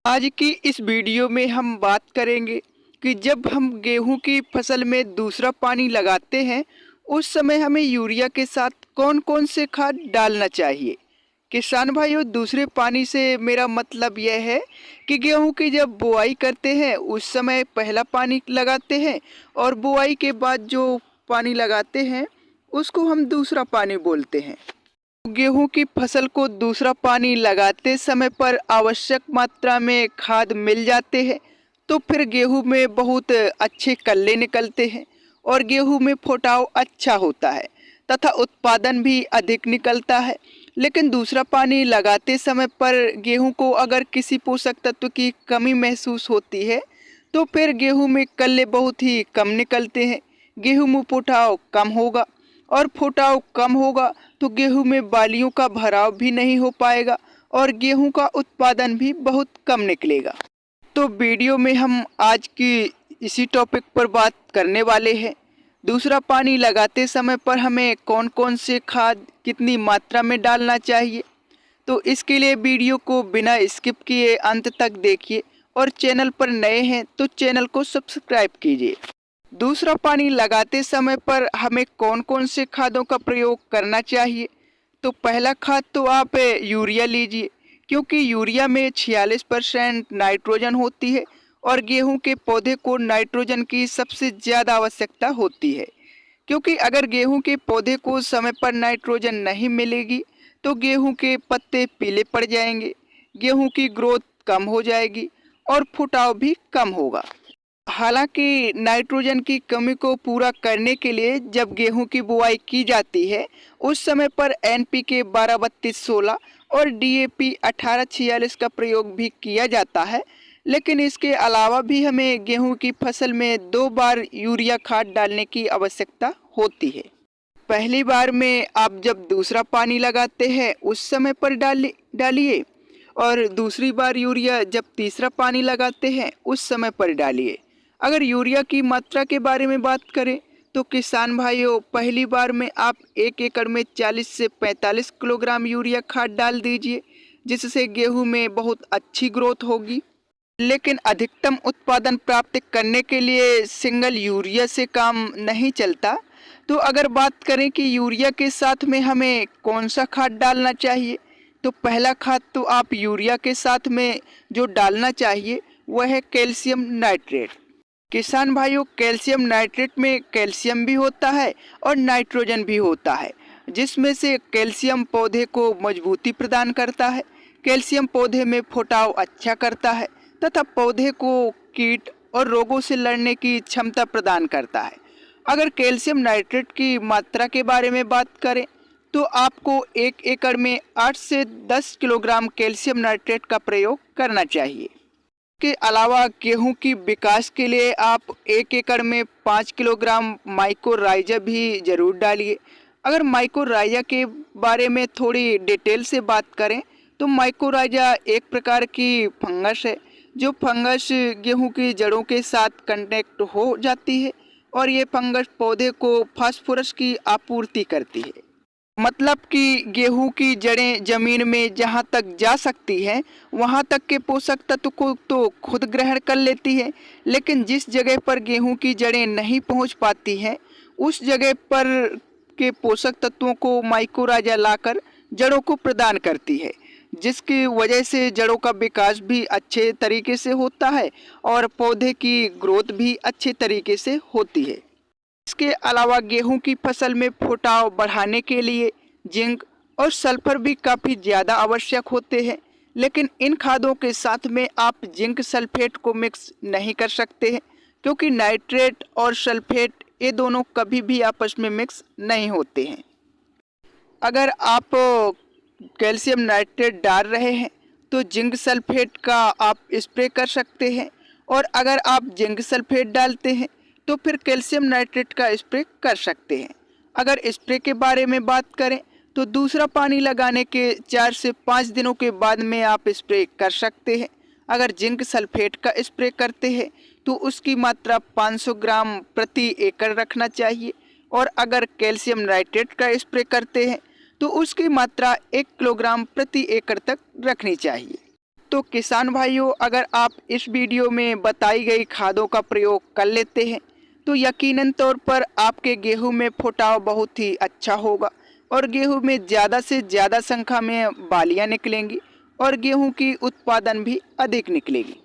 आज की इस वीडियो में हम बात करेंगे कि जब हम गेहूं की फसल में दूसरा पानी लगाते हैं उस समय हमें यूरिया के साथ कौन-कौन से खाद डालना चाहिए। किसान भाइयों, दूसरे पानी से मेरा मतलब यह है कि गेहूं की जब बुआई करते हैं उस समय पहला पानी लगाते हैं और बुआई के बाद जो पानी लगाते हैं उसको हम दूसरा पानी बोलते हैं। गेहूं की फसल को दूसरा पानी लगाते समय पर आवश्यक मात्रा में खाद मिल जाते हैं तो फिर गेहूं में बहुत अच्छे कल्ले निकलते हैं और गेहूं में फुटाव अच्छा होता है तथा उत्पादन भी अधिक निकलता है। लेकिन दूसरा पानी लगाते समय पर गेहूं को अगर किसी पोषक तत्व की कमी महसूस होती है तो फिर गेहूं में कल्ले बहुत ही कम निकलते हैं, गेहूं में फुटाव कम होगा और फुटाव कम होगा तो गेहूं में बालियों का भराव भी नहीं हो पाएगा और गेहूं का उत्पादन भी बहुत कम निकलेगा। तो वीडियो में हम आज की इसी टॉपिक पर बात करने वाले हैं। दूसरा पानी लगाते समय पर हमें कौन-कौन से खाद कितनी मात्रा में डालना चाहिए। तो इसके लिए वीडियो को बिना स्किप किए अंत तक देखिए और चैनल पर नए हैं तो चैनल को सब्सक्राइब कीजिए। दूसरा पानी लगाते समय पर हमें कौन-कौन से खादों का प्रयोग करना चाहिए। तो पहला खाद तो आप यूरिया लीजिए, क्योंकि यूरिया में 46% नाइट्रोजन होती है और गेहूं के पौधे को नाइट्रोजन की सबसे ज़्यादा आवश्यकता होती है। क्योंकि अगर गेहूं के पौधे को समय पर नाइट्रोजन नहीं मिलेगी तो गेहूं के पत्ते पीले पड़ जाएंगे, गेहूं की ग्रोथ कम हो जाएगी और फुटाव भी कम होगा। हालांकि नाइट्रोजन की कमी को पूरा करने के लिए जब गेहूं की बुआई की जाती है उस समय पर एनपीके 12-32-16 और डीएपी 18-46 का प्रयोग भी किया जाता है। लेकिन इसके अलावा भी हमें गेहूं की फसल में 2 बार यूरिया खाद डालने की आवश्यकता होती है। पहली बार में आप जब दूसरा पानी लगाते हैं उस समय पर डालिए और दूसरी बार यूरिया जब तीसरा पानी लगाते हैं उस समय पर डालिए। अगर यूरिया की मात्रा के बारे में बात करें तो किसान भाइयों, पहली बार में आप 1 एकड़ में 40 से 45 किलोग्राम यूरिया खाद डाल दीजिए, जिससे गेहूं में बहुत अच्छी ग्रोथ होगी। लेकिन अधिकतम उत्पादन प्राप्त करने के लिए सिंगल यूरिया से काम नहीं चलता। तो अगर बात करें कि यूरिया के साथ में हमें कौन सा खाद डालना चाहिए, तो पहला खाद तो आप यूरिया के साथ में जो डालना चाहिए वह है कैल्शियम नाइट्रेट। किसान भाइयों, कैल्शियम नाइट्रेट में कैल्शियम भी होता है और नाइट्रोजन भी होता है, जिसमें से कैल्शियम पौधे को मजबूती प्रदान करता है, कैल्शियम पौधे में फुटाव अच्छा करता है तथा पौधे को कीट और रोगों से लड़ने की क्षमता प्रदान करता है। अगर कैल्शियम नाइट्रेट की मात्रा के बारे में बात करें तो आपको 1 एकड़ में 8 से 10 किलोग्राम कैल्शियम नाइट्रेट का प्रयोग करना चाहिए। के अलावा गेहूं की विकास के लिए आप 1 एकड़ में 5 किलोग्राम माइकोराइजा भी जरूर डालिए। अगर माइकोराइजा के बारे में थोड़ी डिटेल से बात करें तो माइकोराइजा एक प्रकार की फंगस है, जो फंगस गेहूं की जड़ों के साथ कनेक्ट हो जाती है और ये फंगस पौधे को फास्फोरस की आपूर्ति करती है। मतलब कि गेहूं की जड़ें जमीन में जहां तक जा सकती हैं वहां तक के पोषक तत्व को तो खुद ग्रहण कर लेती है, लेकिन जिस जगह पर गेहूं की जड़ें नहीं पहुंच पाती हैं उस जगह पर के पोषक तत्वों को माइकोराइजा लाकर जड़ों को प्रदान करती है, जिसकी वजह से जड़ों का विकास भी अच्छे तरीके से होता है और पौधे की ग्रोथ भी अच्छे तरीके से होती है। इसके अलावा गेहूं की फसल में फुटाव बढ़ाने के लिए जिंक और सल्फर भी काफ़ी ज़्यादा आवश्यक होते हैं, लेकिन इन खादों के साथ में आप जिंक सल्फेट को मिक्स नहीं कर सकते हैं, क्योंकि नाइट्रेट और सल्फेट ये दोनों कभी भी आपस में मिक्स नहीं होते हैं। अगर आप कैल्शियम नाइट्रेट डाल रहे हैं तो जिंक सल्फेट का आप स्प्रे कर सकते हैं, और अगर आप जिंक सल्फेट डालते हैं तो फिर कैल्शियम नाइट्रेट का स्प्रे कर सकते हैं। अगर स्प्रे के बारे में बात करें तो दूसरा पानी लगाने के 4 से 5 दिनों के बाद में आप स्प्रे कर सकते हैं। अगर जिंक सल्फेट का स्प्रे करते हैं तो उसकी मात्रा 500 ग्राम प्रति एकड़ रखना चाहिए, और अगर कैल्शियम नाइट्रेट का स्प्रे करते हैं तो उसकी मात्रा 1 किलोग्राम प्रति एकड़ तक रखनी चाहिए। तो किसान भाइयों, अगर आप इस वीडियो में बताई गई खादों का प्रयोग कर लेते हैं तो यकीनन तौर पर आपके गेहूं में फुटाव बहुत ही अच्छा होगा और गेहूं में ज़्यादा से ज़्यादा संख्या में बालियां निकलेंगी और गेहूं की उत्पादन भी अधिक निकलेगी।